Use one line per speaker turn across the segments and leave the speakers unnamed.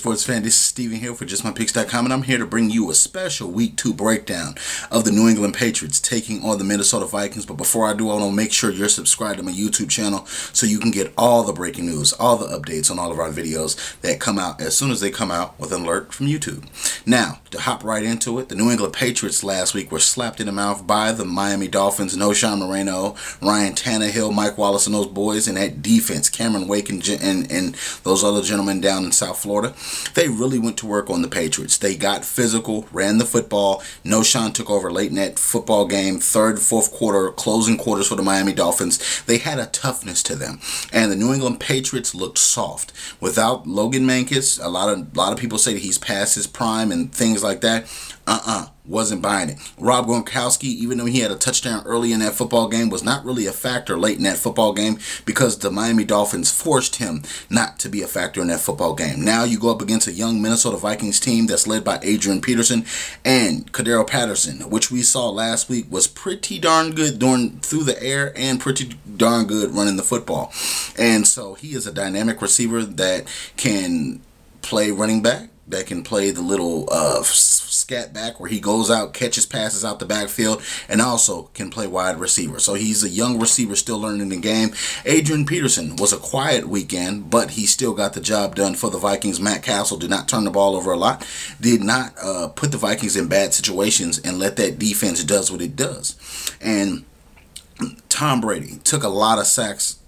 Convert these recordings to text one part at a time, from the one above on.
sports fan? This is Steven here for JustMyPicks.com, and I'm here to bring you a special Week 2 breakdown of the New England Patriots taking on the Minnesota Vikings. But before I do, I want to make sure you're subscribed to my YouTube channel so you can get all the breaking news, all the updates on all of our videos that come out as soon as they come out with an alert from YouTube. Now, to hop right into it, the New England Patriots last week were slapped in the mouth by the Miami Dolphins. No Sean Moreno, Ryan Tannehill, Mike Wallace, and those boys, and that defense, Cameron Wake and those other gentlemen down in South Florida. They really went to work on the Patriots. They got physical, ran the football. No Sean took over late in that football game, third, fourth quarter, closing quarters for the Miami Dolphins. They had a toughness to them, and the New England Patriots looked soft. Without Logan Mankis, a lot of people say that he's past his prime and things like that. Wasn't buying it. Rob Gronkowski, even though he had a touchdown early in that football game, was not really a factor late in that football game because the Miami Dolphins forced him not to be a factor in that football game. Now you go up against a young Minnesota Vikings team that's led by Adrian Peterson and Cordero Patterson, which we saw last week was pretty darn good through the air and pretty darn good running the football. And so he is a dynamic receiver that can play running back, that can play the little scat back where he goes out, catches passes out the backfield, and also can play wide receiver. So he's a young receiver still learning the game. Adrian Peterson was a quiet weekend, but he still got the job done for the Vikings. Matt Castle did not turn the ball over a lot, did not put the Vikings in bad situations, and let that defense does what it does. And Tom Brady took a lot of sacks,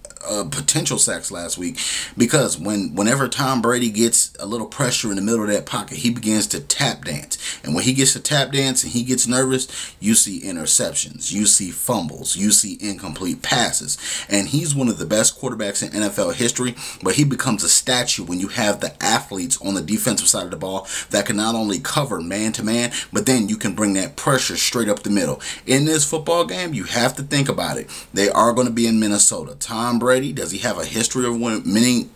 potential sacks last week, because whenever Tom Brady gets a little pressure in the middle of that pocket, he begins to tap dance. And when he gets to tap dance and he gets nervous, you see interceptions, you see fumbles, you see incomplete passes. And he's one of the best quarterbacks in NFL history, but he becomes a statue when you have the athletes on the defensive side of the ball that can not only cover man to man, but then you can bring that pressure straight up the middle. In this football game, you have to think about it. They are going to be in Minnesota. Tom Brady, does he have a history of winning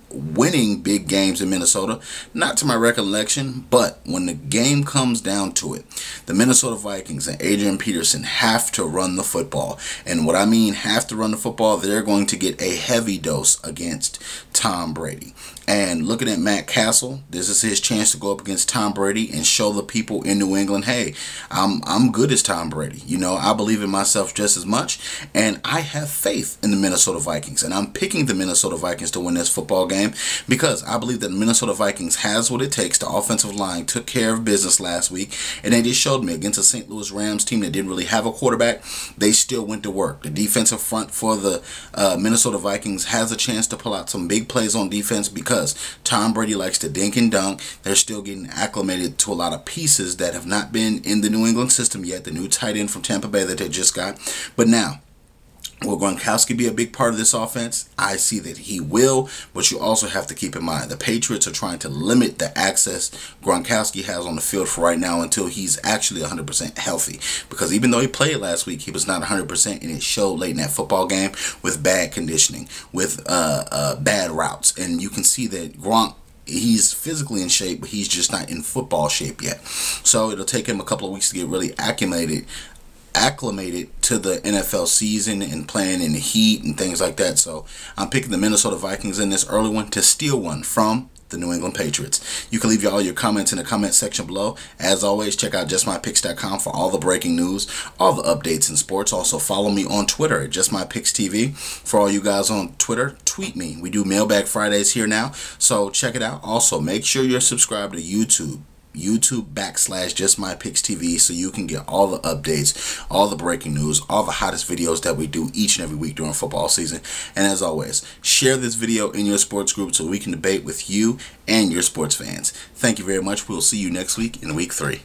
big games in Minnesota? Not to my recollection, but when the game comes down to it, the Minnesota Vikings and Adrian Peterson have to run the football. And what I mean have to run the football, they're going to get a heavy dose against Tom Brady. And looking at Matt Castle, this is his chance to go up against Tom Brady and show the people in New England, hey, I'm good as Tom Brady. You know, I believe in myself just as much, and I have faith in the Minnesota Vikings. And I'm picking the Minnesota Vikings to win this football game because I believe that the Minnesota Vikings has what it takes. The offensive line took care of business last week, and they just showed me against a St. Louis Rams team that didn't really have a quarterback, they still went to work. The defensive front for the Minnesota Vikings has a chance to pull out some big plays on defense because Tom Brady likes to dink and dunk. They're still getting acclimated to a lot of pieces that have not been in the New England system yet. The new tight end from Tampa Bay that they just got. But now, will Gronkowski be a big part of this offense? I see that he will, but you also have to keep in mind the Patriots are trying to limit the access Gronkowski has on the field for right now until he's actually 100% healthy. Because even though he played last week, he was not 100%, and it showed late in that football game with bad conditioning, with bad routes. And you can see that Gronk, he's physically in shape, but he's just not in football shape yet. So it'll take him a couple of weeks to get really acclimated to the NFL season and playing in the heat and things like that. So I'm picking the Minnesota Vikings in this early one to steal one from the New England Patriots. You can leave all your comments in the comment section below. As always, check out JustMyPicks.com for all the breaking news, all the updates in sports. Also follow me on Twitter at JustMyPicksTV. For all you guys on Twitter, tweet me. We do Mailbag Fridays here now, so check it out. Also, make sure you're subscribed to YouTube.com/JustMyPicksTV so you can get all the updates, all the breaking news, all the hottest videos that we do each and every week during football season. And as always, share this video in your sports group so we can debate with you and your sports fans. Thank you very much. We'll see you next week in week 3.